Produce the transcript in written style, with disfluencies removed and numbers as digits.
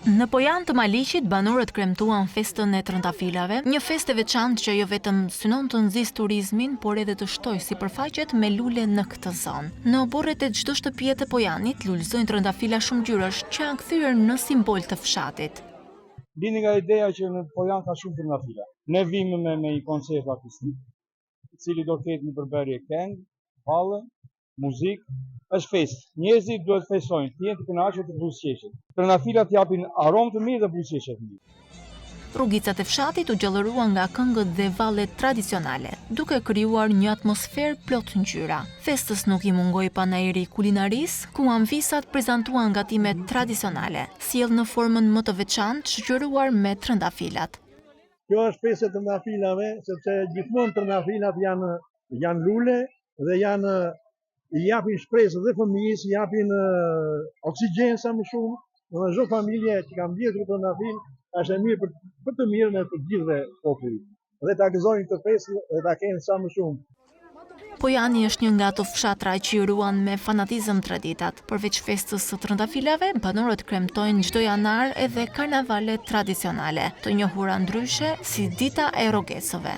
Në Pojan të Maliqit, banorët kremtuan festën e trëndafilave, një festë e veçantë që jo vetëm synon të nxjisë turizmin, por edhe të shtojë sipërfaqet me lule në këtë zonë. Në oborret e çdo shtëpie të Pojanit lullëzojnë trëndafila shumë ngjyrash që janë kthyer në simbol të fshatit. Lini nga ideja që në Pojan ka shumë trëndafila. Ne vim me një koncert artistik, i cili do ketë një përbërje këngë, valle, muzikë. Është festë. Njerëzit duhet të festojnë, të jenë të kënaqur, të buzëqeshën. Trëndafilat japin aromë të mirë dhe buzëqeshje të mirë. Rrugicat e fshatit u gjallëruan nga këngët dhe vallet tradicionale, duke krijuar një atmosferë plot ngjyra. Festës nuk i mungoi panajri kulinarisë, ku anvisat prezantuan gatimet tradicionale, sjell në formën më të veçantë shoqëruar me trëndafilat. Kjo është festë e trëndafilave, sepse gjithmonë trëndafilat janë lule dhe i japin shpresë dhe fëmijës, i japin oksigjen sa më shumë, dhe çdo familje që ka mbledhur trëndafil është e mirë për të mirën e të gjithëve popullit. Dhe ta gëzojnë këtë festë dhe ta kenë sa më shumë. Pojani është një nga ato fshatra që i ruan me fanatizëm traditat. Përveç festës së trëndafilave, banorët kremtojnë çdo janar edhe karnavale tradicionale, të njohura ndryshe si Dita e Rrogesove.